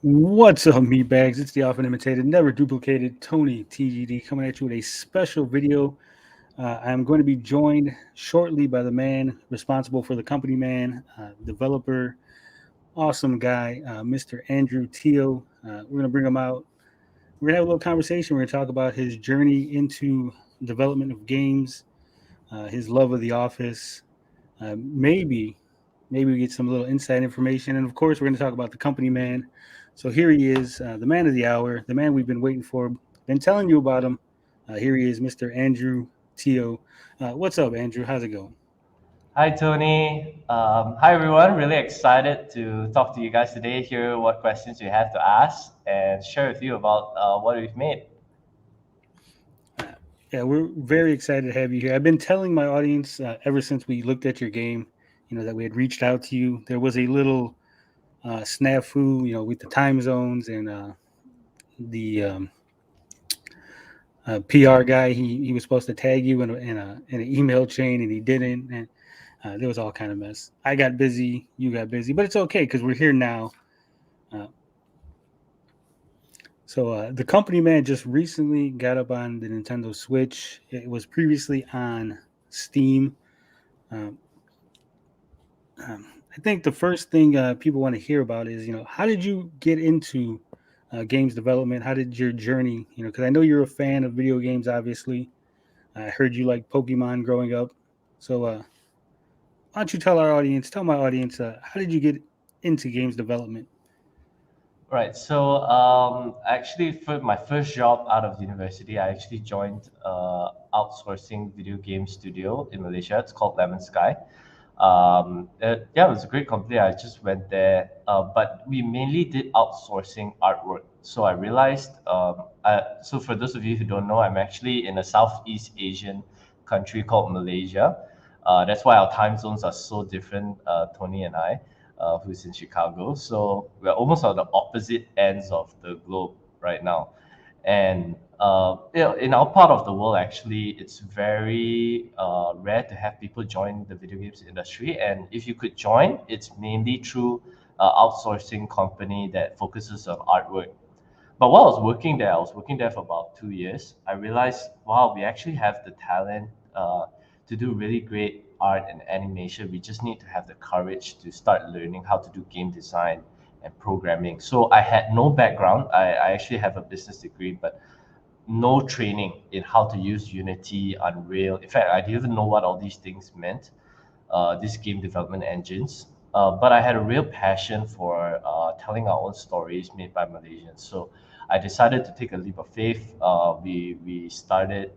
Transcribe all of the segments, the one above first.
What's up, meatbags? It's the often imitated, never duplicated TonyTGD coming at you with a special video. I'm going to be joined shortly by the man responsible for the company man, developer, awesome guy, Mr. Andrew Teo. We're going to bring him out. We're going to have a little conversation. We're going to talk about his journey into development of games, his love of the office, maybe we get some little inside information, and of course, we're going to talk about the company man. So here he is, the man of the hour, the man we've been waiting for, been telling you about him. Here he is, Mr. Andrew Teo. What's up, Andrew? How's it going? Hi, Tony. Hi, everyone. Really excited to talk to you guys today, hear what questions you have to ask, and share with you about what we've made. Uh, yeah, we're very excited to have you here. I've been telling my audience ever since we looked at your game, that we had reached out to you. There was a little snafu, with the time zones and the PR guy. He was supposed to tag you in an email chain, and he didn't. And there was all kind of mess. I got busy, you got busy, but it's okay because we're here now. Uh, so the company man just recently got up on the Nintendo Switch. It was previously on Steam. Um, I think the first thing people want to hear about is, how did you get into games development? How did your journey, because I know you're a fan of video games, obviously. I heard you like Pokemon growing up. So why don't you tell my audience, how did you get into games development? Right. So, actually, for my first job out of university, I actually joined outsourcing video game studio in Malaysia. It's called Lemon Sky. Yeah, it was a great company. I just went there, but we mainly did outsourcing artwork. So I realized, so for those of you who don't know, I'm actually in a Southeast Asian country called Malaysia. That's why our time zones are so different, Tony and I, who's in Chicago. So we're almost on the opposite ends of the globe right now. And in our part of the world, actually, it's very rare to have people join the video games industry. And if you could join, it's mainly through outsourcing company that focuses on artwork. But while I was working there for about 2 years. I realized, wow, we actually have the talent to do really great art and animation. We just need to have the courage to start learning how to do game design and programming. So I had no background. I actually have a business degree, but no training in how to use Unity, Unreal. In fact, I didn't even know what all these things meant, these game development engines. But I had a real passion for telling our own stories made by Malaysians. So I decided to take a leap of faith. We started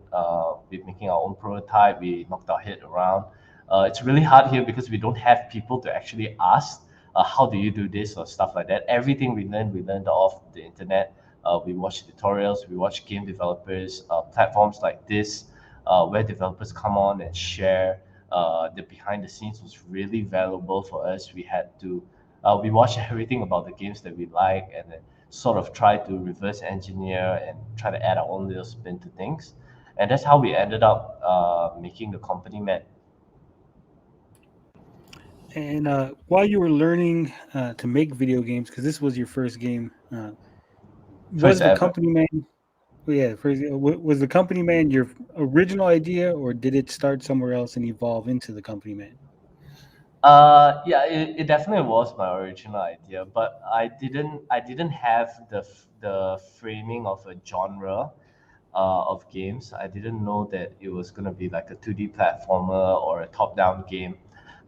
with making our own prototype. We knocked our head around. It's really hard here because we don't have people to actually ask, how do you do this or stuff like that. Everything we learned off the internet. We watch tutorials, we watch game developers, platforms like this, where developers come on and share the behind the scenes was really valuable for us. We watch everything about the games that we like and then sort of try to reverse engineer and try to add our own little spin to things. And that's how we ended up making the company met. And while you were learning to make video games, because this was your first game, First was the ever. company man? Well, yeah, was the company man your original idea, or did it start somewhere else and evolve into the company man? Yeah, it definitely was my original idea, but I didn't have the framing of a genre of games. I didn't know that it was gonna be like a 2D platformer or a top-down game.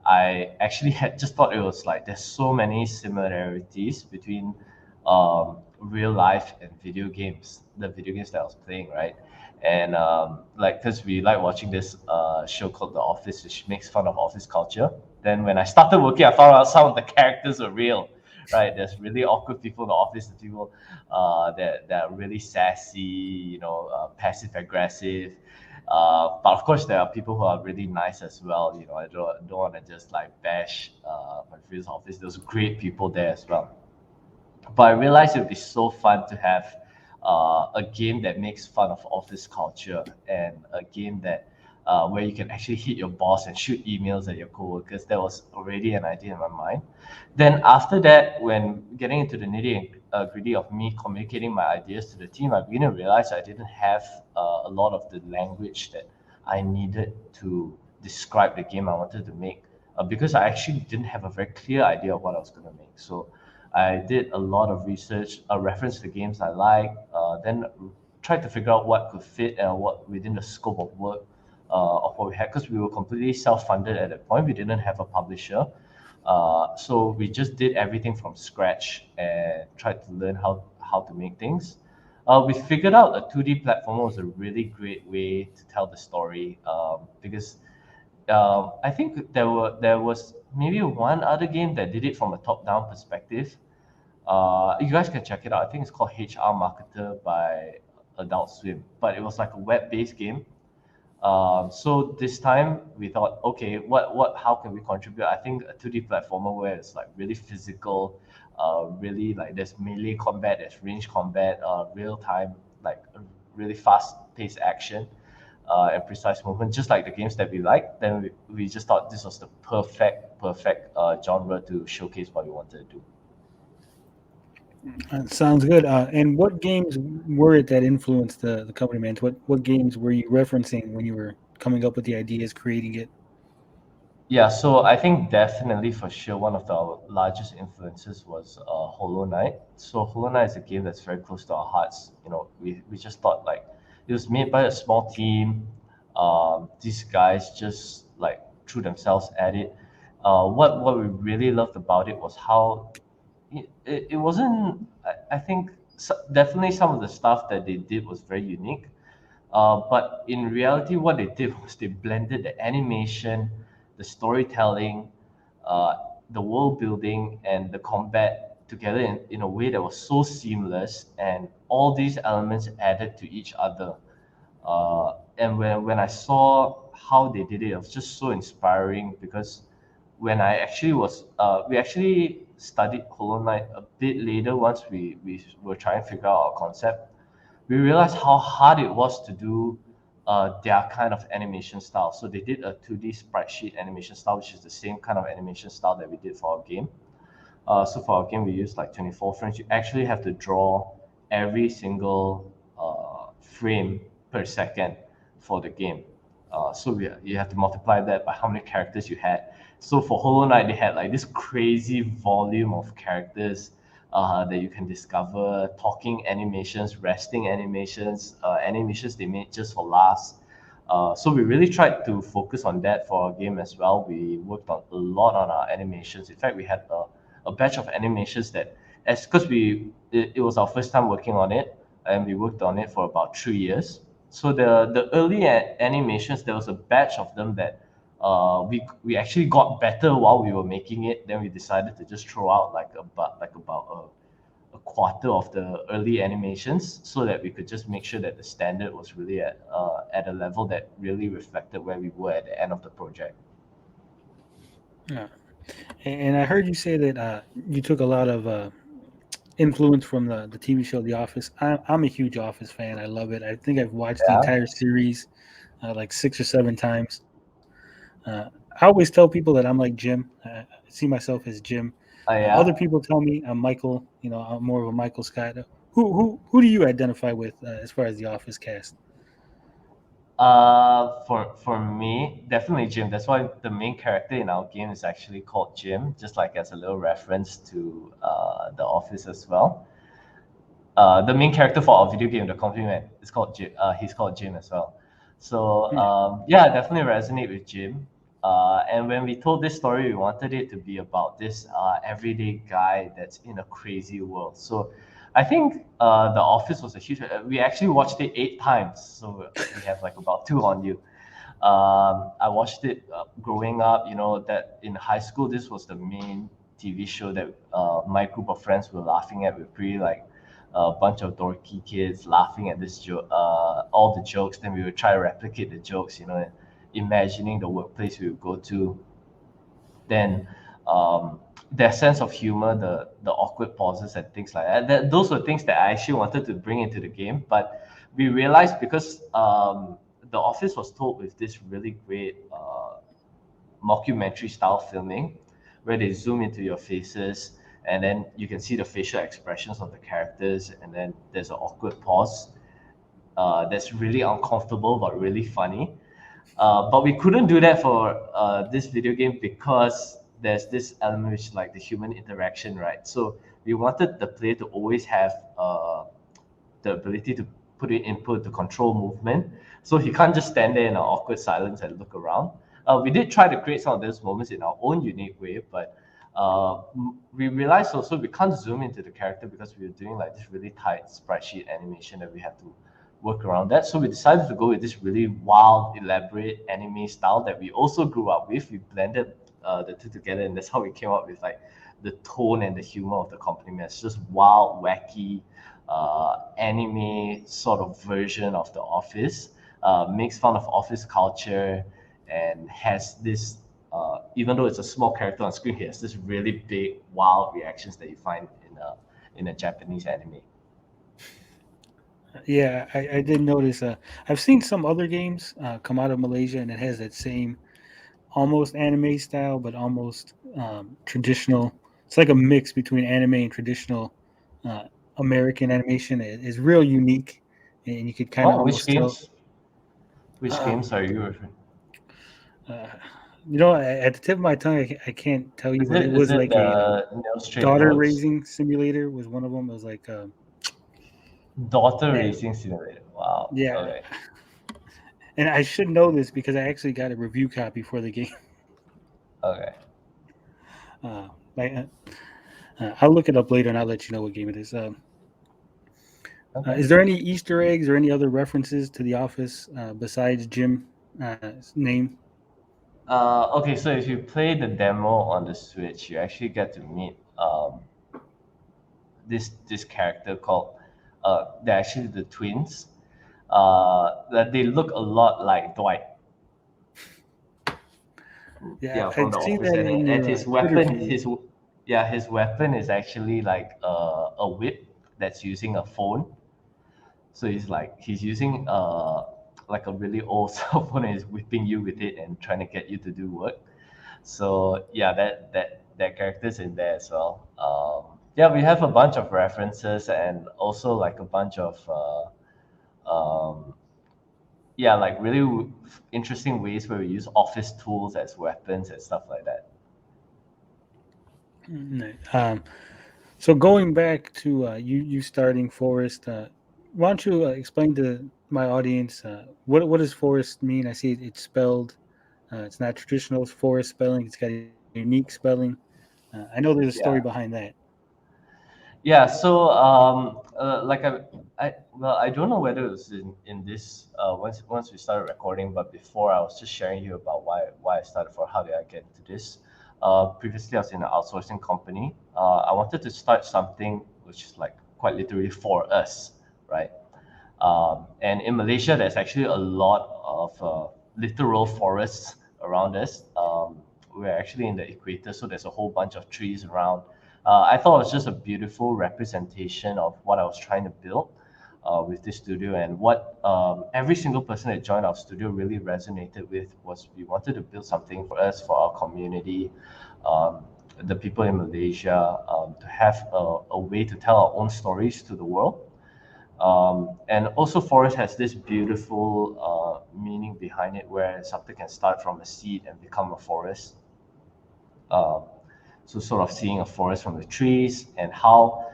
I actually had just thought it was like there's so many similarities between real life and video games, the video games that I was playing, right? And like, because we like watching this show called The Office, which makes fun of office culture. Then when I started working, I found out some of the characters are real, right? There's really awkward people in the office, the people that are really sassy, passive aggressive. But of course, there are people who are really nice as well. I don't want to just like bash my previous office. There's great people there as well. But I realized it would be so fun to have a game that makes fun of office culture and a game that where you can actually hit your boss and shoot emails at your coworkers. That was already an idea in my mind. Then after that, when getting into the greedy of me communicating my ideas to the team, I began to realize I didn't have a lot of the language that I needed to describe the game I wanted to make, because I actually didn't have a very clear idea of what I was going to make. So I did a lot of research, reference the games I like, then tried to figure out what could fit and what within the scope of work of what we had, because we were completely self-funded at that point. We didn't have a publisher. So we just did everything from scratch and tried to learn how to make things. We figured out a 2D platformer was a really great way to tell the story, because I think there was maybe one other game that did it from a top-down perspective. You guys can check it out. I think it's called HR Marketer by Adult Swim, but it was like a web-based game. So this time we thought, okay, how can we contribute? I think a 2D platformer where it's like really physical, really like there's melee combat, there's range combat, real time, like really fast paced action, and precise movement, just like the games that we like. Then we just thought this was the perfect genre to showcase what we wanted to do. Sounds good. And what games were it that influenced the company, man? What games were you referencing when you were coming up with the ideas, creating it? Yeah, so I think definitely for sure one of the largest influences was Hollow Knight. So Hollow Knight is a game that's very close to our hearts. We just thought like it was made by a small team. These guys just like threw themselves at it. What we really loved about it was how it wasn't. I think definitely some of the stuff that they did was very unique. But in reality, what they did was they blended the animation, the storytelling, uh, the world building, and the combat together in a way that was so seamless, and all these elements added to each other. And when I saw how they did it, it was just so inspiring because when I actually we actually studied Hollow Knight a bit later once we were trying to figure out our concept. We realized how hard it was to do their kind of animation style. So they did a 2D sprite sheet animation style, which is the same kind of animation style that we did for our game. So for our game, we used like 24 frames. You actually have to draw every single frame per second for the game. You have to multiply that by how many characters you had. So for Hollow Knight, they had like this crazy volume of characters that you can discover, talking animations, resting animations, animations they made just for laughs. So we really tried to focus on that for our game as well. We worked on a lot on our animations. In fact, we had a batch of animations that, as because it was our first time working on it, and we worked on it for about 3 years. So the early animations, there was a batch of them that we actually got better while we were making it. Then we decided to just throw out about a quarter of the early animations so that we could just make sure that the standard was really at a level that really reflected where we were at the end of the project. Yeah. And I heard you say that you took a lot of influence from the TV show The Office. I'm a huge Office fan. I love it. I think I've watched the Yeah. entire series like 6 or 7 times. I always tell people that I'm like Jim. I see myself as Jim. Other Yeah. people tell me I'm Michael. I'm more of a Michael Scott. Who do you identify with as far as the Office cast? For me, definitely Jim. That's why the main character in our game is actually called Jim, just like as a little reference to the Office as well. The main character for our video game, the compliment, is called Jim. He's called Jim as well. So Yeah. yeah, definitely resonate with Jim. And when we told this story, we wanted it to be about this everyday guy that's in a crazy world. So I think The Office was a huge. We actually watched it 8 times, so we have like about two on you. I watched it growing up. You know that in high school, this was the main TV show that my group of friends were laughing at. We're pretty like a bunch of dorky kids laughing at all the jokes. Then we would try to replicate the jokes. Imagining the workplace we would go to. Then their sense of humor, the awkward pauses and things like that. Those were things that I actually wanted to bring into the game, but we realized because the Office was told with this really great mockumentary style filming where they zoom into your faces. and then you can see the facial expressions of the characters, and then there's an awkward pause that's really uncomfortable but really funny. But we couldn't do that for this video game because there's this element which is like the human interaction, right? So we wanted the player to always have the ability to put in input to control movement. So he can't just stand there in an awkward silence and look around. We did try to create some of those moments in our own unique way, but we realized also we can't zoom into the character because we were doing like this really tight sprite sheet animation that we had to work around that. So we decided to go with this really wild, elaborate anime style that we also grew up with. We blended the two together, and that's how we came up with like the tone and the humor of the company. It's just wild, wacky, anime sort of version of The Office. Makes fun of office culture and has this. Even though it's a small character on screen, he has this really big, wild reactions that you find in a Japanese anime. Yeah, I did notice. I've seen some other games come out of Malaysia, and it has that same almost anime style, but almost traditional. It's like a mix between anime and traditional uh, American animation. It's real unique, and you could kind of Oh, which almost tell. games? Which Um, games are you referring? uh, at the tip of my tongue, I can't tell you, Is but it it is was it like a Nail Straight daughter Works? raising simulator was one of them. It was like, Daughter man, Racing Simulator. Wow. yeah, Okay. and I should know this because I actually got a review copy for the game. Okay. Uh, like, I'll look it up later and I'll let you know what game it is. Okay. Is there any Easter eggs or any other references to The Office besides Jim's name? Okay, so if you play the demo on the Switch, you actually get to meet this character called they're actually the twins. That they look a lot like Dwight. Yeah, Yeah, from I've The seen Office, that in and your his Twitter weapon, feed. his weapon is actually like a whip that's using a phone. So he's using like a really old cell phone and he's whipping you with it and trying to get you to do work. So yeah, that character's in there as well. Yeah, we have a bunch of references and also like a bunch of yeah, like really interesting ways where we use office tools as weapons and stuff like that. No. So going back to you starting Forest, why don't you explain to my audience what does Forest mean? I see it's spelled. It's not traditional Forest spelling. It's got a unique spelling. I know there's a story Yeah. behind that. Yeah, so like I don't know whether it was in this once we started recording, but before I was just sharing you about why I started for how did I get into this. Previously, I was in an outsourcing company. I wanted to start something which is like quite literally for us, right? And in Malaysia, there's actually a lot of literal forests around us. We're actually in the equator, so there's a whole bunch of trees around. I thought it was just a beautiful representation of what I was trying to build with this studio, and what every single person that joined our studio really resonated with was we wanted to build something for us, for our community, um, the people in Malaysia, to have a way to tell our own stories to the world. And also, forest has this beautiful meaning behind it, where something can start from a seed and become a forest. Um, so, sort of seeing a forest from the trees, and how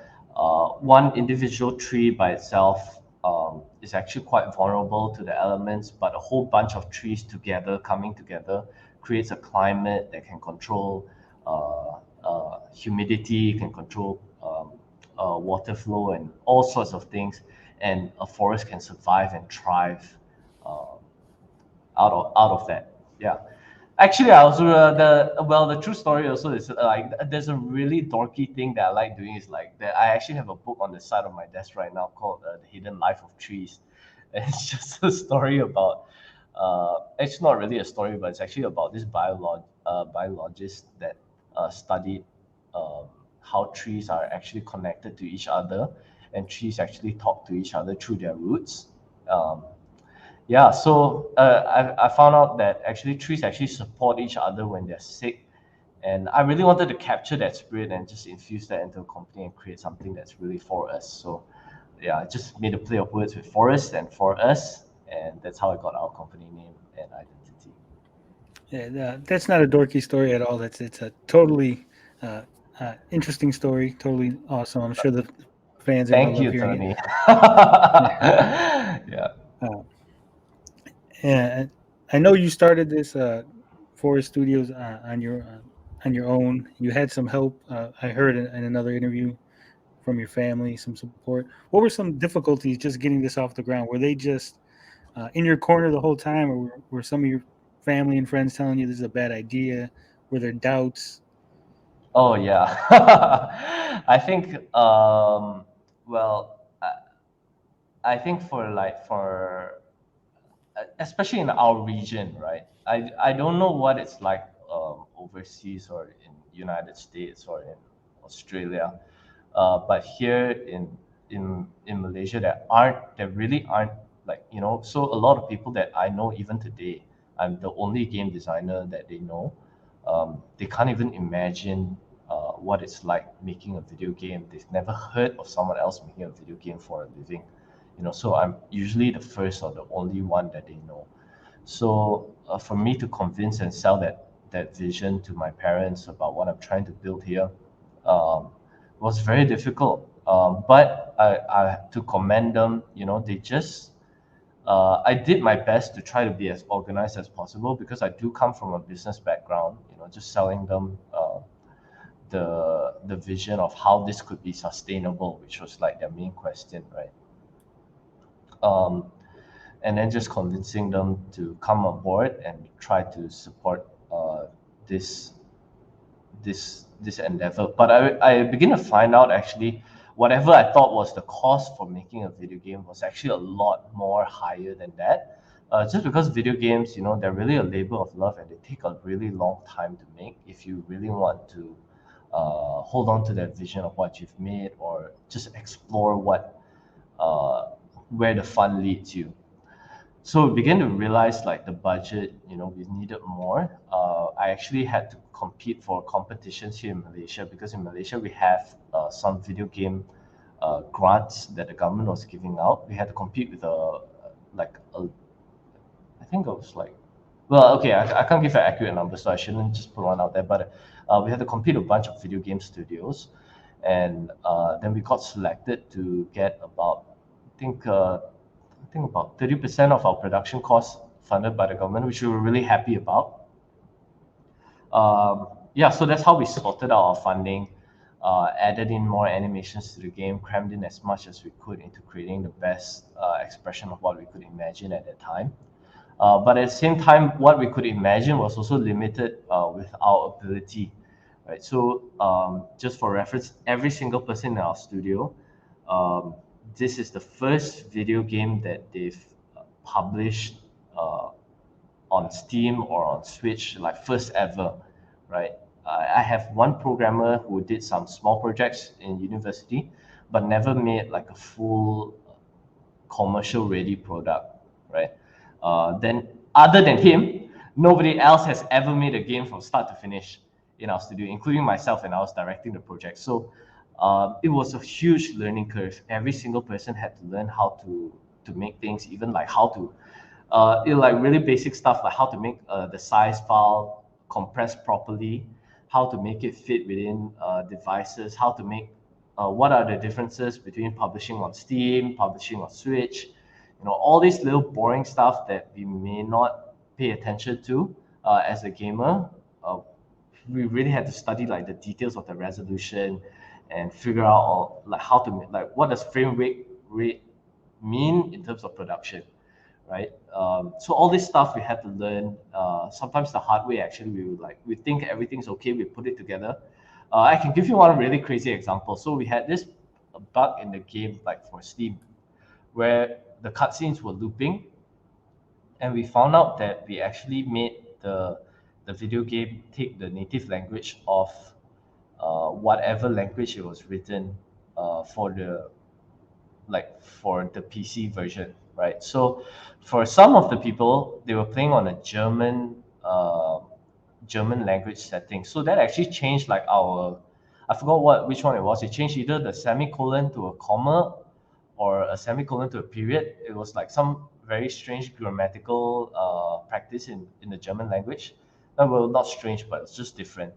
one individual tree by itself is actually quite vulnerable to the elements, but a whole bunch of trees together, coming together, creates a climate that can control humidity, can control water flow, and all sorts of things. And a forest can survive and thrive uh, out of that. Yeah. Actually, I was the true story also is like there's a really dorky thing that I like doing is like that I actually have a book on the side of my desk right now called The Hidden Life of Trees. And it's just a story about it's not really a story, but it's actually about this biologist that studied um, how trees are actually connected to each other, and trees actually talk to each other through their roots. Um, yeah, so I found out that actually trees actually support each other when they're sick, And I really wanted to capture that spirit and just infuse that into a company and create something that's really for us. So yeah, I just made a play of words with forest and for us, and that's how I got our company name and identity. Yeah, that's not a dorky story at all. It's a totally uh, interesting story. Totally awesome. I'm sure the fans are gonna love Thank hearing you, it. Tony. Yeah. Yeah. Uh, and I know you started this Forest Studios on your own. You had some help. I heard in another interview from your family, some support. What were some difficulties just getting this off the ground? Were they just in your corner the whole time, or were some of your family and friends telling you this is a bad idea? Were there doubts? Oh yeah. I think well I think especially in our region, right? I don't know what it's like overseas or in United States or in Australia, but here in Malaysia, there really aren't, like, so a lot of people that I know even today, I'm the only game designer that they know. They can't even imagine what it's like making a video game. They've never heard of someone else making a video game for a living. So I'm usually the first or the only one that they know. So for me to convince and sell that vision to my parents about what I'm trying to build here, um, was very difficult. But I have to commend them. They just I did my best to try to be as organized as possible because I do come from a business background. Just selling them the vision of how this could be sustainable, which was like their main question, right? Um, and then just convincing them to come on board and try to support this this endeavor. But I begin to find out, actually, whatever I thought was the cost for making a video game was actually a lot more higher than that. Just because video games, they're really a labor of love and they take a really long time to make if you really want to hold on to that vision of what you've made, or just explore uh, where the fun leads you. So we began to realize, like, the budget, we needed more. I actually had to compete for competitions here in Malaysia, because in Malaysia we have some video game grants that the government was giving out. We had to compete with I think it was like, well, okay, I can't give an accurate number, so I shouldn't just put one out there. But we had to compete with a bunch of video game studios, and then we got selected to get about, I think about 30% of our production costs funded by the government, which we were really happy about. Yeah, so that's how we sorted out our funding, added in more animations to the game, crammed in as much as we could into creating the best expression of what we could imagine at that time. But at the same time, what we could imagine was also limited with our ability, right? So just for reference, every single person in our studio, um, this is the first video game that they've published uh, on Steam or on Switch, like first ever, right? I have one programmer who did some small projects in university, but never made like a full commercial ready product, right? Then other than him, nobody else has ever made a game from start to finish in our studio, including myself, and I was directing the project. So it was a huge learning curve. Every single person had to learn how to make things, even like how to like really basic stuff, like how to make the size file compress properly, how to make it fit within devices, how to make what are the differences between publishing on Steam, publishing on Switch, all these little boring stuff that we may not pay attention to as a gamer. We really had to study like the details of the resolution and figure out all, like how to make, like, what does frame rate mean in terms of production, right? So all this stuff we had to learn. Sometimes the hard way. Actually, we think everything's okay. We put it together. I can give you one really crazy example. So we had this bug in the game, like for Steam, where the cutscenes were looping, and we found out that we actually made the video game take the native language of whatever language it was written for the PC version, right? So for some of the people, they were playing on a German language setting. So that actually changed like our, I forgot which one it was. It changed either the semicolon to a comma or a semicolon to a period. It was like some very strange grammatical practice in the German language. Well, not strange, but it's just different.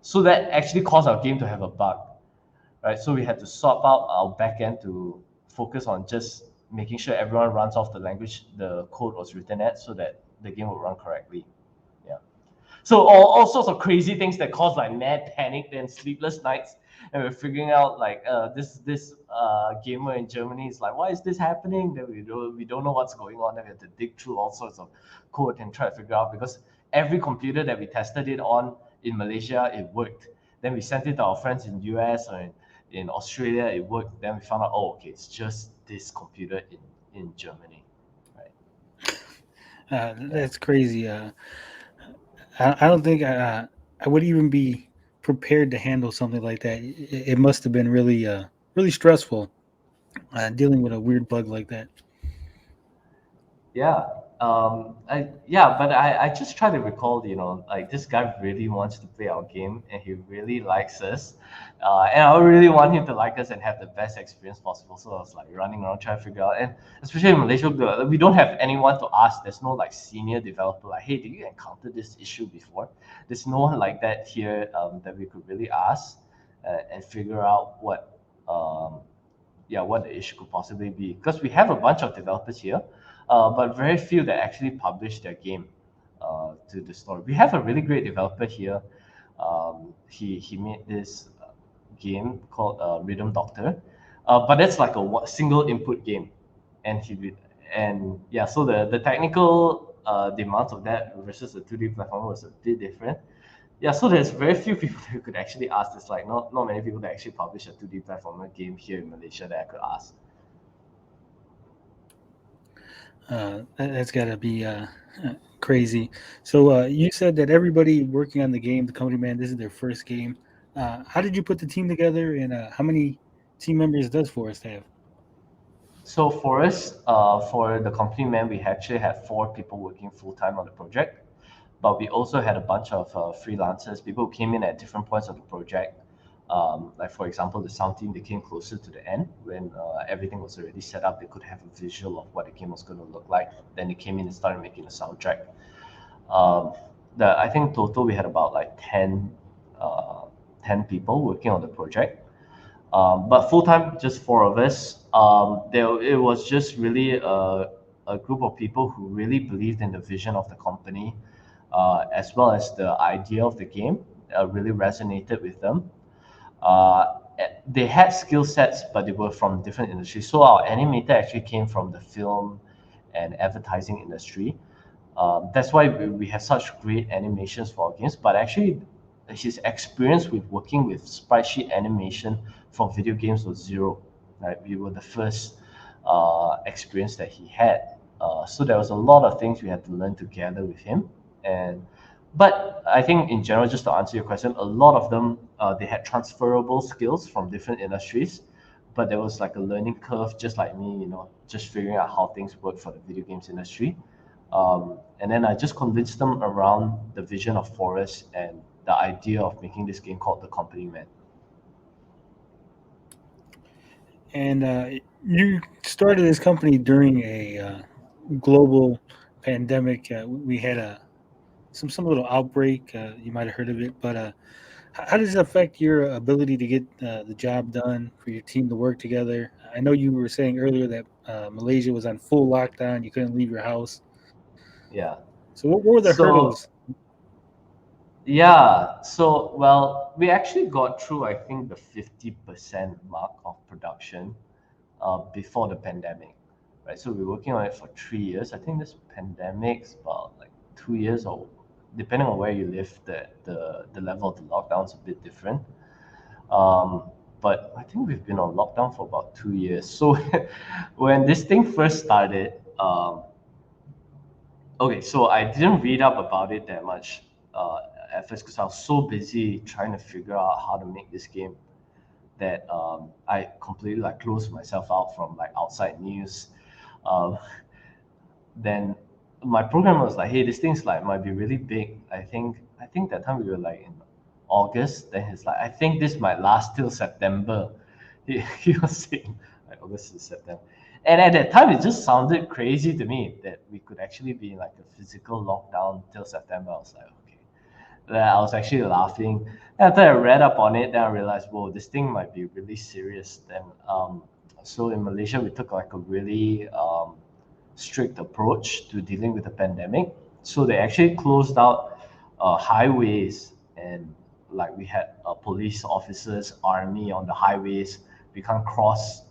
So that actually caused our game to have a bug, right? So we had to swap out our backend to focus on just making sure everyone runs off the language the code was written at, so that the game will run correctly. Yeah. So all sorts of crazy things that cause like mad panic and sleepless nights, and we're figuring out like this gamer in Germany is like, why is this happening? Then we don't know what's going on. Then we have to dig through all sorts of code and try to figure out, because every computer that we tested it on in Malaysia, it worked. Then we sent it to our friends in US or in Australia, it worked. Then we found out, oh, okay, it's just this computer in Germany, right? Yeah. That's crazy. I don't think I would even be prepared to handle something like that. It must have been really really stressful dealing with a weird bug like that. Yeah. But I just try to recall, like this guy really wants to play our game and he really likes us. And I really want him to like us and have the best experience possible. So I was like running around trying to figure out, and especially in Malaysia, we don't have anyone to ask. There's no like senior developer like, hey, did you encounter this issue before? There's no one like that here that we could really ask and figure out what the issue could possibly be. Because we have a bunch of developers here, but very few that actually publish their game to the store. We have a really great developer here. He made this game called Rhythm Doctor, but that's like a single input game, and so the technical demands of that versus the 2D platform was a bit different. Yeah, so there's very few people who could actually ask this. Like not many people that actually publish a 2D platformer game here in Malaysia that I could ask. That's got to be crazy. So you said that everybody working on the game, the company man, this is their first game. How did you put the team together, and how many team members does Forest have? So for us, for the company man, we actually had 4 people working full time on the project, but we also had a bunch of freelancers, people who came in at different points of the project. Like for example, the sound team, they came closer to the end when everything was already set up. They could have a visual of what the game was going to look like. Then they came in and started making the soundtrack. Um, I think total we had about like uh, 10 people working on the project. But full time, just 4 of us. It was just really a group of people who really believed in the vision of the company, as well as the idea of the game. Really resonated with them. They had skill sets, but they were from different industries. So our animator actually came from the film and advertising industry. That's why we have such great animations for our games. But actually, his experience with working with sprite sheet animation for video games was zero. Right, we were the first experience that he had. So there was a lot of things we had to learn together with him. But I think in general, just to answer your question, a lot of them they had transferable skills from different industries, but there was like a learning curve, just like me, just figuring out how things work for the video games industry. And then I just convinced them around the vision of Forest and the idea of making this game called The Company Man. And you started this company during a global pandemic. We had some little outbreak. You might have heard of it, but how does it affect your ability to get the job done for your team to work together? I know you were saying earlier that Malaysia was on full lockdown. You couldn't leave your house. Yeah. So what were the So hurdles? yeah, so well, we actually got through, I think, the 50% mark of production before the pandemic, right? So we're working on it for 3 years. I think this pandemic's about like 2 years, or depending on where you live, the level of the lockdown's a bit different. Um, but I think we've been on lockdown for about 2 years. So when this thing first started, okay, so I didn't read up about it that much at first because I was so busy trying to figure out how to make this game that I completely like closed myself out from like outside news. Um, then my programmer was like, "Hey, this thing's like might be really big. I think that time we were like in August. Then he's like, I think this might last till September. He was saying like August to September. And at that time, it just sounded crazy to me that we could actually be in like a physical lockdown till September. I was like, okay. Then I was actually laughing. And after I read up on it, then I realized, whoa, this thing might be really serious. Then, so in Malaysia, we took like a really strict approach to dealing with the pandemic. So they actually closed out highways, and like we had police officers, army on the highways. We can't cross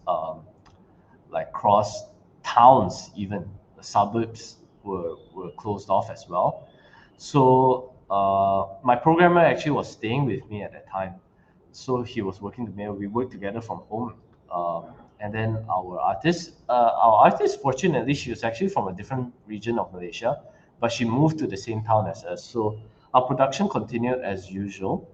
towns even. The suburbs were closed off as well. So my programmer actually was staying with me at that time. So he was working the mail. We worked together from home. And then our artist, fortunately, she was actually from a different region of Malaysia, but she moved to the same town as us. So our production continued as usual.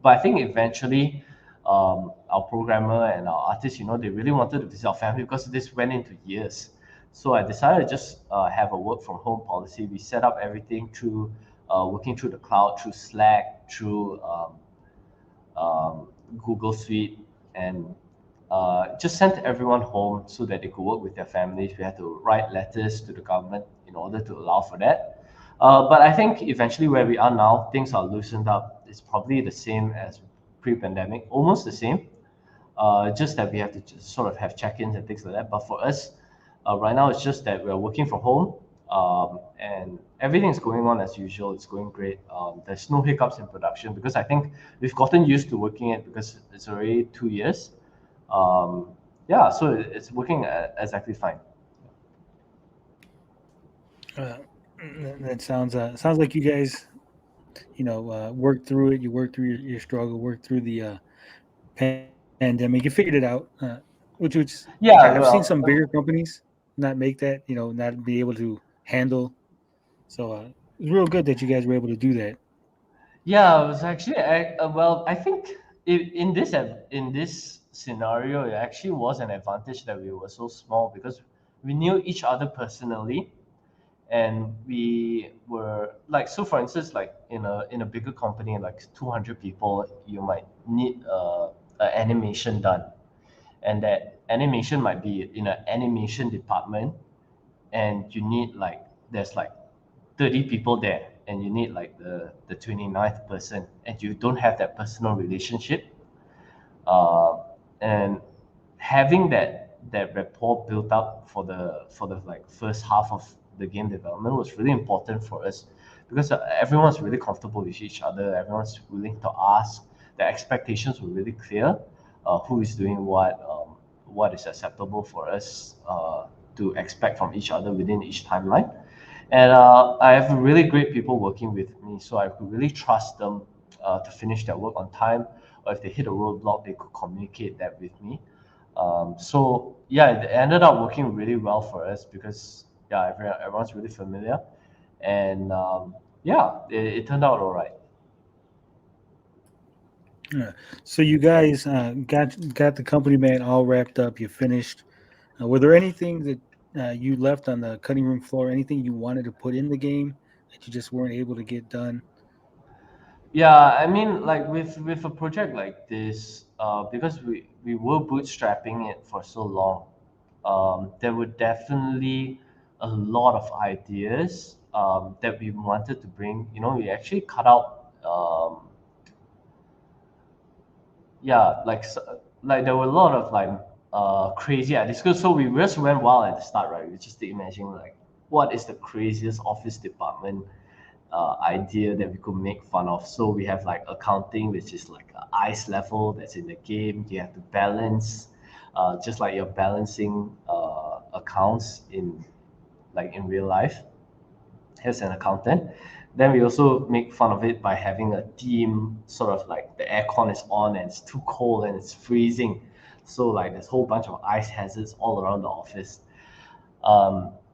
But I think eventually, our programmer and our artists, they really wanted to visit our family because this went into years. So I decided to just have a work from home policy. We set up everything through working through the cloud, through Slack, through Google Suite, and just sent everyone home so that they could work with their families. We had to write letters to the government in order to allow for that. But I think eventually where we are now, things are loosened up. It's probably the same as pre-pandemic, almost the same. Just that we have to just sort of have check-ins and things like that. But for us, right now, it's just that we're working from home, and everything's going on as usual. It's going great. There's no hiccups in production because I think we've gotten used to working it because it's already 2 years. Yeah, so it's working exactly fine. Uh, that sounds like you guys, worked through it. You worked through your struggle, worked through the pandemic. You figured it out, which I've Yeah, seen some well, bigger companies not make that, not be able to handle. So it's real good that you guys were able to do that. yeah, it was actually well. I think in this scenario, it actually was an advantage that we were so small because we knew each other personally, and we were like, so for instance, like in a bigger company like 200 people, you might need an animation done, and that animation might be in an animation department, and you need like there's like 30 people there, and you need like the 29th person, and you don't have that personal relationship, uh, and having that rapport built up for the like first half of the game development was really important for us because everyone's really comfortable with each other. Everyone's willing to ask. The expectations were really clear. Who is doing what is acceptable for us to expect from each other within each timeline. And I have really great people working with me, so I could really trust them to finish their work on time. Or if they hit a roadblock, they could communicate that with me. So yeah, it ended up working really well for us because yeah, everyone's really familiar, and yeah, it turned out all right. Yeah. So you guys got the company man all wrapped up. You finished. Were there anything that you left on the cutting room floor? Anything you wanted to put in the game that you just weren't able to get done? Yeah, I mean, like with a project like this, because we were bootstrapping it for so long, there were definitely a lot of ideas that we wanted to bring. We actually cut out, yeah, like there were a lot of like crazy ideas. So we just went wild at the start, right? We just imagine like what is the craziest office department idea that we could make fun of. So we have like accounting, which is like a ice level that's in the game. You have to balance, just like you're balancing accounts in real life as an accountant. Then we also make fun of it by having a team, sort of like the aircon is on and it's too cold and it's freezing. So like there's a whole bunch of ice hazards all around the office.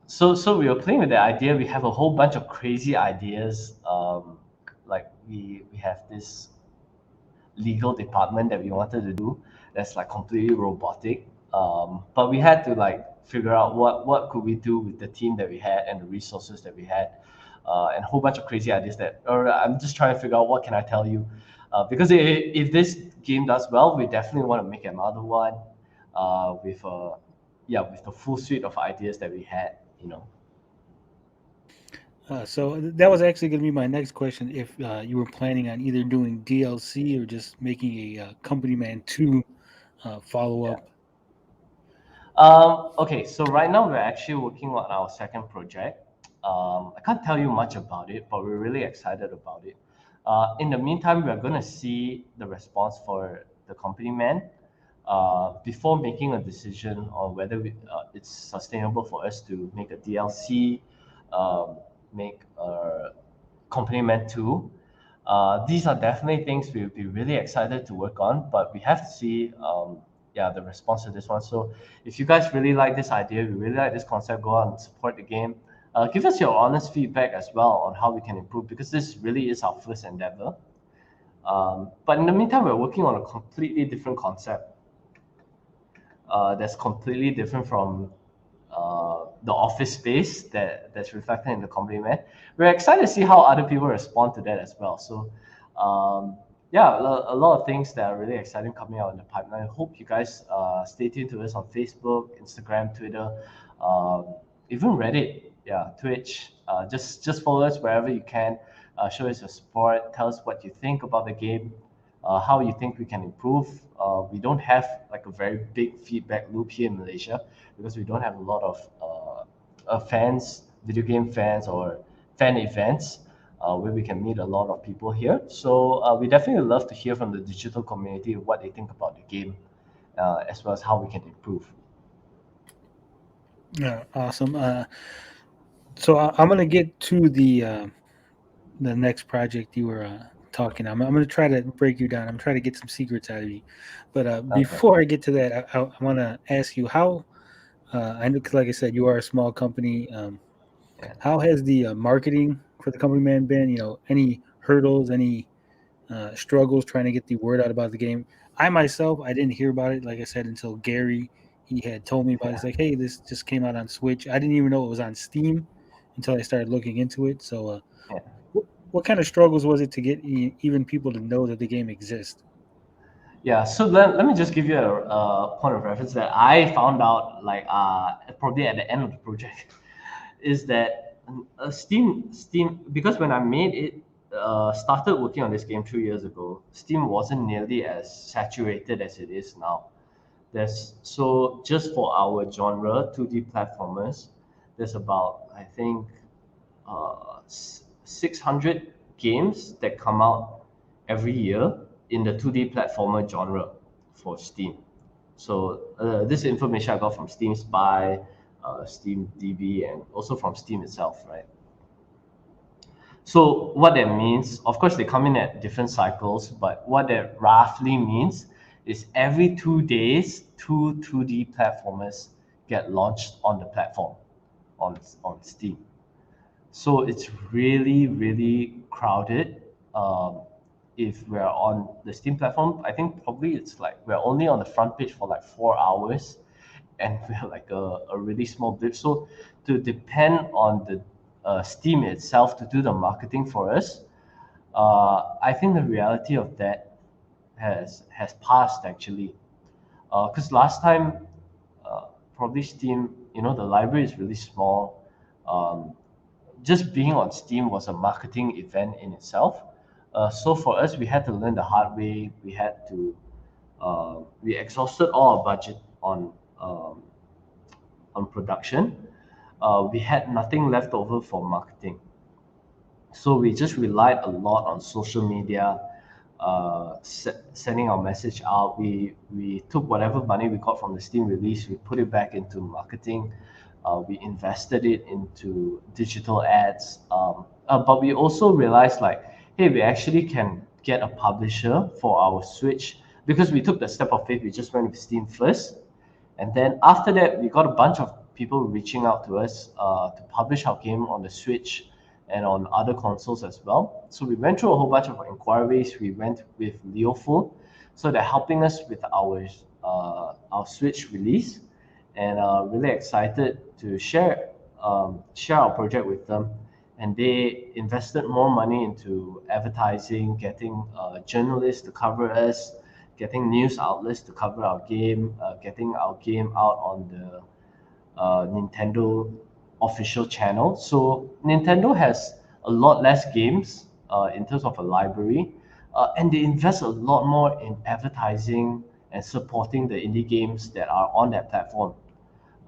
So we were playing with the idea. We have a whole bunch of crazy ideas. Like we have this legal department that we wanted to do that's like completely robotic. But we had to like figure out what could we do with the team that we had and the resources that we had. and a whole bunch of crazy ideas that, or I'm just trying to figure out what can I tell you, because if this game does well, we definitely want to make another one, with yeah, with the full suite of ideas that we had, you know. So that was actually going to be my next question. If you were planning on either doing DLC or just making a Company Man 2 follow Yeah. up. Okay, so right now we're actually working on our second project. I can't tell you much about it, but we're really excited about it. In the meantime, we're going to see the response for the company man before making a decision on whether it's sustainable for us to make a DLC, um, make a company man 2. These are definitely things we'll be really excited to work on, but we have to see yeah, the response to this one. So if you guys really like this idea, you really like this concept, go out and support the game. Give us your honest feedback as well on how we can improve, because this really is our first endeavor. But in the meantime, we're working on a completely different concept that's completely different from the office space that's reflected in the compliment. We're excited to see how other people respond to that as well. So, yeah, a lot of things that are really exciting coming out in the pipeline. I hope you guys stay tuned to us on Facebook, Instagram, Twitter, even Reddit, yeah, Twitch. Just follow us wherever you can. Show us your support. Tell us what you think about the game, how you think we can improve. We don't have like a very big feedback loop here in Malaysia because we don't have a lot of fans, video game fans, or fan events where we can meet a lot of people here. So we definitely love to hear from the digital community what they think about the game, as well as how we can improve. Yeah, awesome. So I'm going to get to the next project you were talking. I'm going to try to break you down. I'm trying to get some secrets out of you. But Okay. before I get to that, I want to ask you how. I know, 'cause like I said, you are a small company. Yeah. How has the marketing for the company man been? Any hurdles, any struggles trying to get the word out about the game? I myself, I didn't hear about it, like I said, until Gary. He had told me about it. He's Yeah. like, hey, this just came out on Switch. I didn't even know it was on Steam until I started looking into it. So, Yeah. what kind of struggles was it to get even people to know that the game exists? Yeah, so let me just give you a, point of reference that I found out like probably at the end of the project is that Steam, because when I made it, started working on this game 2 years ago, Steam wasn't nearly as saturated as it is now. There's so just for our genre 2D platformers, there's about I think 600 games that come out every year in the 2D platformer genre for Steam. So this information I got from Steam Spy, Steam DB, and also from Steam itself, right? So what that means, of course, they come in at different cycles, but what that roughly means is every 2 days, two 2D platformers get launched on the platform on Steam. So it's really, really crowded. If we're on the Steam platform, I think probably it's like we're only on the front page for like 4 hours, and we're like a really small blip. So to depend on the Steam itself to do the marketing for us, I think the reality of that has passed actually. Because last time, uh, probably Steam, the library is really small. Um, just being on Steam was a marketing event in itself. So for us, we had to learn the hard way. We exhausted all our budget on production. We had nothing left over for marketing. So we just relied a lot on social media, sending our message out. We took whatever money we got from the Steam release, we put it back into marketing. We invested it into digital ads. But we also realized like, hey, we actually can get a publisher for our Switch because we took the step of faith. We just went with Steam first, and then after that, we got a bunch of people reaching out to us to publish our game on the Switch and on other consoles as well. So we went through a whole bunch of inquiries. We went with Leoful, so they're helping us with our Switch release, and really excited to share our project with them. and they invested more money into advertising, getting journalists to cover us, getting news outlets to cover our game, getting our game out on the Nintendo official channel. So Nintendo has a lot less games in terms of a library, and they invest a lot more in advertising and supporting the indie games that are on that platform.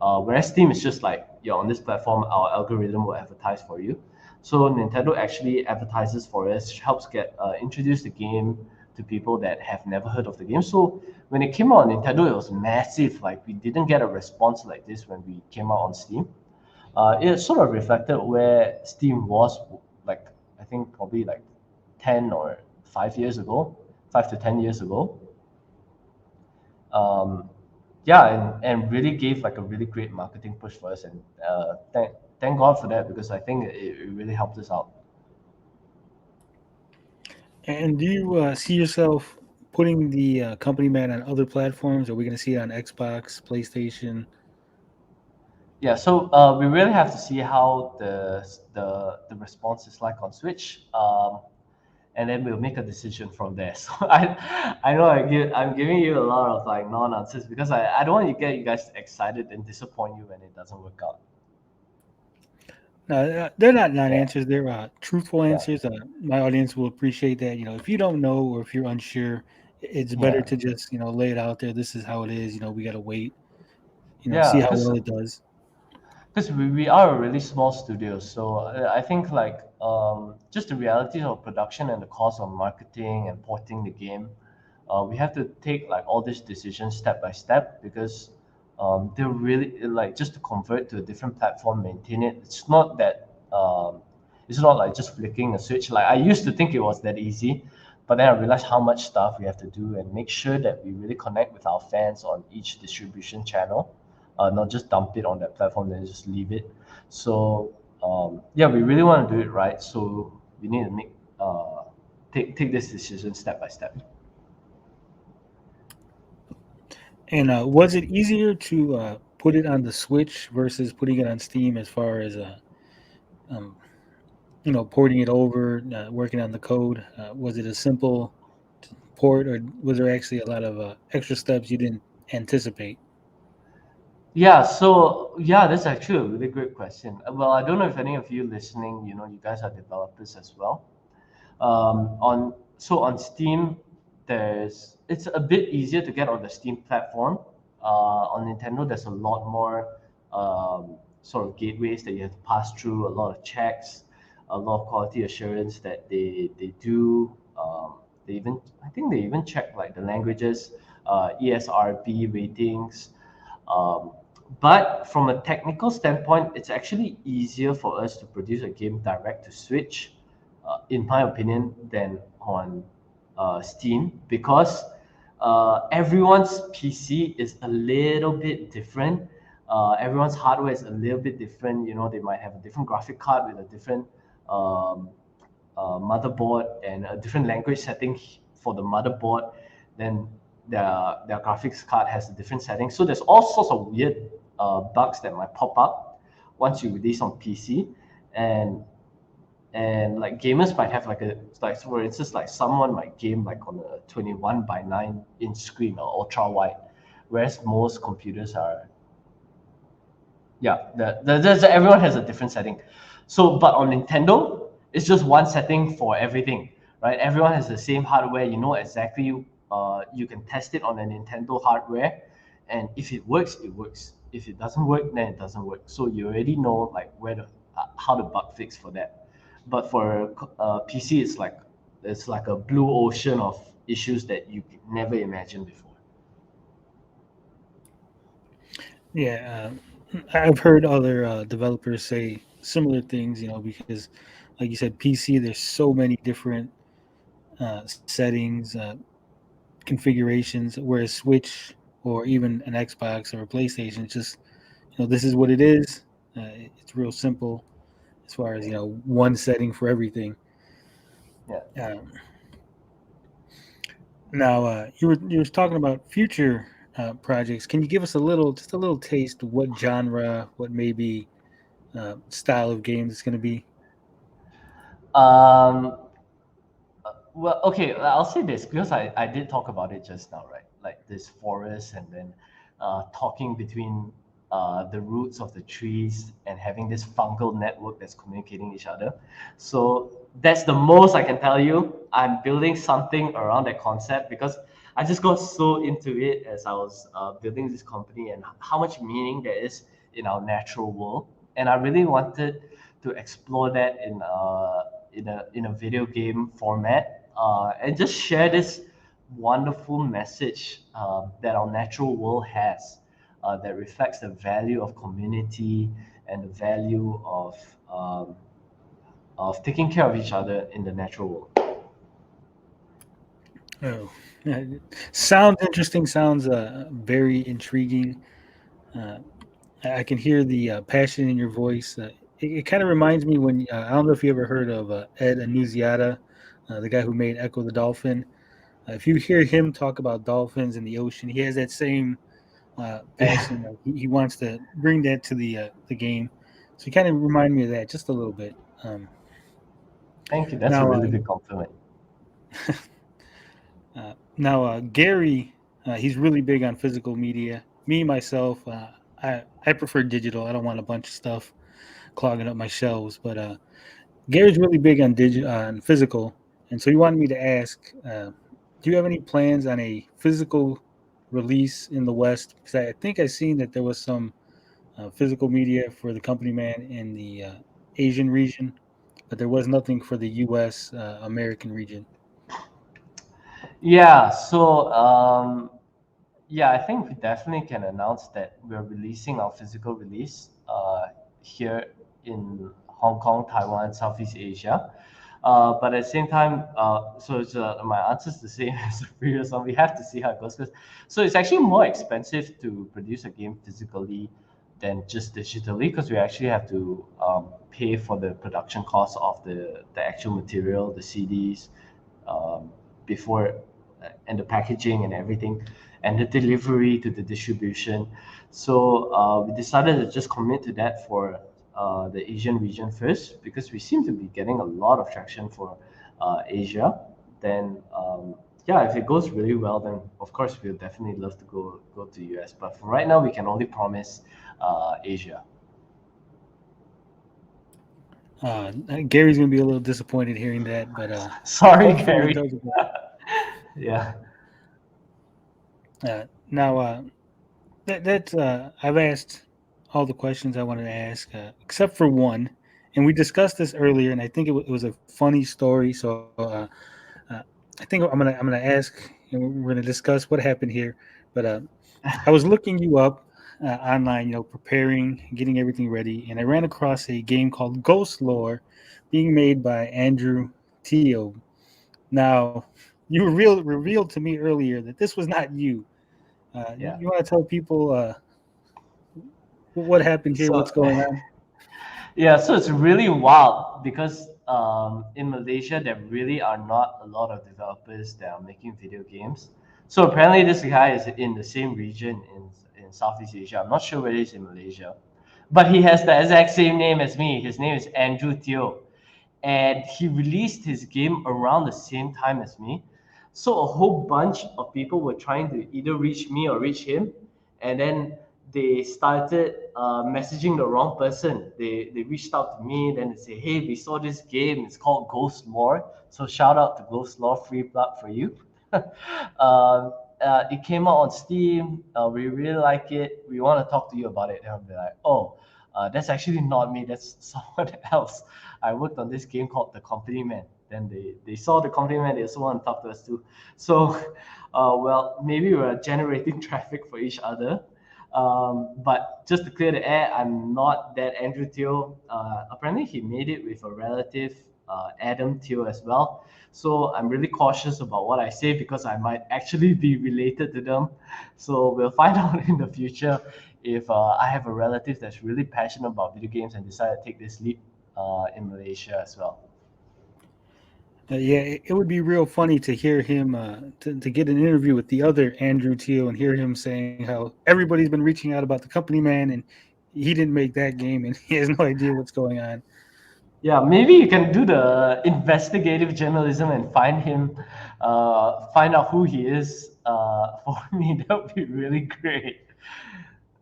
Whereas Steam is just like, you're on this platform, our algorithm will advertise for you. So Nintendo actually advertises for us, helps get introduce the game to people that have never heard of the game. So when it came out on Nintendo, it was massive. Like we didn't get a response like this when we came out on Steam. It sort of reflected where Steam was, like I think probably like 10 or 5 years ago, 5 to 10 years ago. Um, yeah, and really gave like a really great marketing push for us, and thank God for that, because I think it really helped us out. And do you see yourself putting the company man on other platforms? Are we going to see it on Xbox, PlayStation? Yeah, so we really have to see how the response is like on Switch, and then we'll make a decision from there. So I know I'm giving you a lot of like non answers, because I don't want to get you guys excited and disappoint you when it doesn't work out. No, they're not Yeah, non-answers. They're truthful yeah, answers. My audience will appreciate that. If you don't know or if you're unsure, it's better yeah, to just lay it out there. This is how it is. We got to wait. See yeah. how Because well it does. we are a really small studio, so I think like just the realities of production and the cost of marketing and porting the game, we have to take like all these decisions step by step, because they're really like, just to convert to a different platform, maintain it. It's not like just flicking a switch. Like I used to think it was that easy, but then I realized how much stuff we have to do and make sure that we really connect with our fans on each distribution channel, not just dump it on that platform and just leave it. So yeah, we really want to do it right. So we need to take this decision step by step. And was it easier to put it on the Switch versus putting it on Steam as far as um, porting it over, working on the code? Was it a simple port, or was there actually a lot of extra steps you didn't anticipate? Yeah, so yeah, that's actually a really great question. Well, I don't know if any of you listening, you guys are developers as well. On Steam, there's it's a bit easier to get on the Steam platform. On Nintendo, there's a lot more sort of gateways that you have to pass through, a lot of checks, a lot of quality assurance that they do. They even I think they even check like the languages, ESRB ratings. Um, but from a technical standpoint, it's actually easier for us to produce a game direct to Switch, in my opinion, than on Steam, because everyone's PC is a little bit different. Everyone's hardware is a little bit different. They might have a different graphic card with a different um, motherboard and a different language setting for the motherboard. Then their graphics card has a different setting. So there's all sorts of weird bugs that might pop up once you release on PC, and like gamers might have like for instance, like someone might game like on a 21 by 9 inch screen or ultra wide, whereas most computers are, yeah, everyone has a different setting. So but on Nintendo, it's just one setting for everything, right? Everyone has the same hardware. You know exactly, you can test it on a Nintendo hardware, and if it works, it works. If it doesn't work, then it doesn't work. So you already know like how to bug fix for that. But for PC, it's like a blue ocean of issues that you could never imagined before. Yeah, I've heard other developers say similar things. Because, like you said, PC, there's so many different settings, configurations. Whereas Switch or even an Xbox or a PlayStation, it's just this is what it is. It's real simple as far as one setting for everything. Yeah. Um, Now, you were talking about future projects. Can you give us just a little taste of what genre, what maybe style of games it's going to be? Um, well, okay, I'll say this because I did talk about it just now, right? Like this forest and then talking between the roots of the trees and having this fungal network that's communicating each other. So that's the most I can tell you. I'm building something around that concept because I just got so into it as I was building this company and how much meaning there is in our natural world. And I really wanted to explore that in a video game format and just share this wonderful message that our natural world has that reflects the value of community and the value of taking care of each other in the natural world. Oh, sounds interesting. Sounds very intriguing. Uh, I can hear the passion in your voice. It kind of reminds me when I don't know if you ever heard of Ed Annunziata, the guy who made Echo the Dolphin. If you hear him talk about dolphins in the ocean, he has that same passion. He wants to bring that to the game. So you kind of remind me of that just a little bit. Thank you. That's a Now, really big compliment. Gary, he's really big on physical media. Me myself, I prefer digital. I don't want a bunch of stuff clogging up my shelves. But Gary's really big on on physical, and so he wanted me to ask, do you have any plans on a physical release in the West? Because I think I seen that there was some physical media for the company man in the Asian region, but there was nothing for the U.S. American region. Yeah. Yeah, I think we definitely can announce that we're releasing our physical release here in Hong Kong, Taiwan, Southeast Asia. But at the same time, my answer is the same as the previous one. We have to see how it goes. So it's actually more expensive to produce a game physically than just digitally because we actually have to pay for the production cost of the actual material, the CDs, um, before and the packaging and everything and the delivery to the distribution. So we decided to just commit to that for the Asian region first because we seem to be getting a lot of traction for Asia. Then yeah, if it goes really well, then of course we'll definitely love to go to US. But for right now, we can only promise Asia. Gary's gonna be a little disappointed hearing that, but Sorry, hopefully it Gary. does. Yeah. Now, that's I've asked all the questions I wanted to ask, except for one, and we discussed this earlier, and I think it was a funny story. So uh, I think I'm gonna ask, and we're gonna discuss what happened here. But I was looking you up online, preparing, getting everything ready, and I ran across a game called Ghost Lore, being made by Andrew Teo. Now, you revealed to me earlier that this was not you. Yeah. You want to tell people what happened here? What's So going on? yeah, so it's really wild because in Malaysia there really are not a lot of developers that are making video games. So apparently this guy is in the same region in Southeast Asia. I'm not sure whether he's in Malaysia, but he has the exact same name as me. His name is Andrew Teo, and he released his game around the same time as me. So a whole bunch of people were trying to either reach me or reach him, and then they started messaging the wrong person. They reached out to me, then they say, "Hey, we saw this game. It's called Ghost Lore. So shout out to Ghost Lore, free plug for you." It came out on Steam. We really like it. We want to talk to you about it. And I'll be like, "Oh, that's actually not me. That's someone else. I worked on this game called The Company Man." Then they saw The Company Man. They also want to talk to us too. So, well, maybe we're generating traffic for each other. But just to clear the air, I'm not that Andrew Teo. Apparently, he made it with a relative, Adam Teo, as well. So I'm really cautious about what I say because I might actually be related to them. So we'll find out in the future if I have a relative that's really passionate about video games and decide to take this leap in Malaysia as well. Yeah, it would be real funny to hear him to get an interview with the other Andrew Teo and hear him saying how everybody's been reaching out about the company man and he didn't make that game and he has no idea what's going on. Yeah, maybe you can do the investigative journalism and find out who he is for me. That would be really great.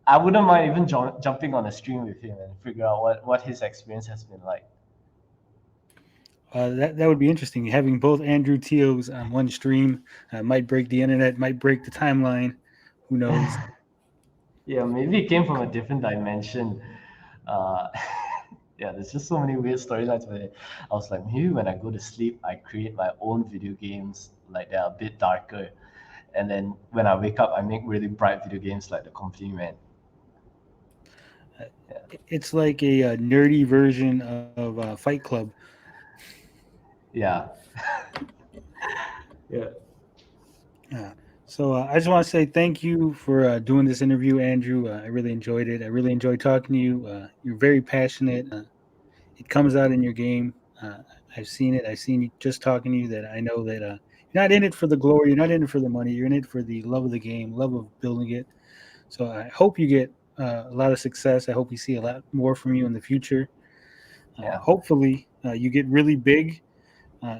I wouldn't mind even jumping on a stream with him and figure out what his experience has been like. That would be interesting. Having both Andrew Teos on one stream might break the internet, might break the timeline. Who knows? Yeah, maybe it came from a different dimension. Uh, yeah, there's just so many weird storylines where I was like, maybe when I go to sleep, I create my own video games, like they're a bit darker. And then when I wake up, I make really bright video games like the Company Man. Uh, Yeah. it's like a nerdy version of Fight Club. Yeah. Yeah. Uh, so I just want to say thank you for doing this interview, Andrew. I really enjoyed it. I really enjoyed talking to you. You're very passionate. It comes out in your game. Uh, I've seen it. I've seen you just talking to you that I know that you're not in it for the glory. You're not in it for the money. You're in it for the love of the game, love of building it. So I hope you get a lot of success. I hope we see a lot more from you in the future. Yeah. Hopefully, you get really big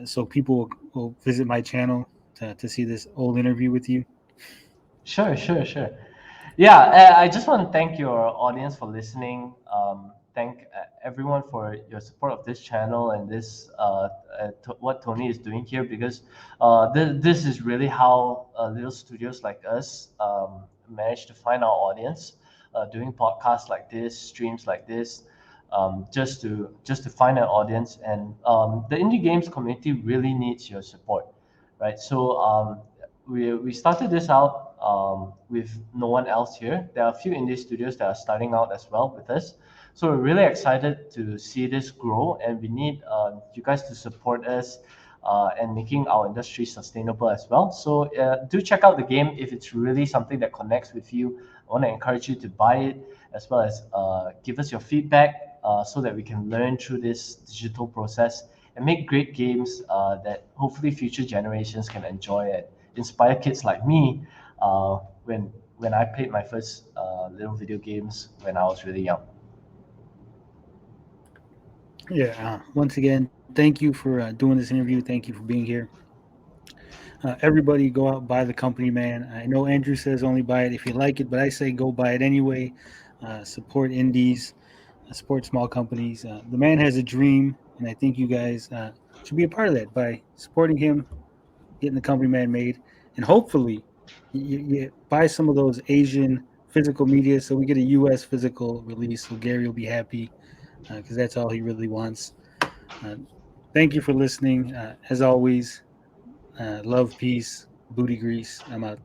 so people will visit my channel to see this old interview with you. Sure, sure, sure. Yeah, I just want to thank your audience for listening. Thank everyone for your support of this channel and what Tony is doing here, because this is really how little studios like us manage to find our audience, doing podcasts like this, streams like this, just to find an audience. And the indie games community really needs your support, right? So we started this out with no one else here. There are a few indie studios that are starting out as well with us. So we're really excited to see this grow, and we need you guys to support us and making our industry sustainable as well. So do check out the game if it's really something that connects with you. I want to encourage you to buy it, as well as give us your feedback so that we can learn through this digital process and make great games that hopefully future generations can enjoy and inspire kids like me when I played my first little video games when I was really young. Yeah. Once again, thank you for doing this interview. Thank you for being here. Everybody go out, buy the company, man. I know Andrew says only buy it if you like it, but I say go buy it anyway. Support indies, support small companies. The man has a dream, and I think you guys should be a part of that by supporting him, getting the company man made, and hopefully you buy some of those Asian physical media so we get a U.S. physical release. So Gary will be happy because that's all he really wants. Uh, thank you for listening. As always, love, peace, booty grease. I'm out.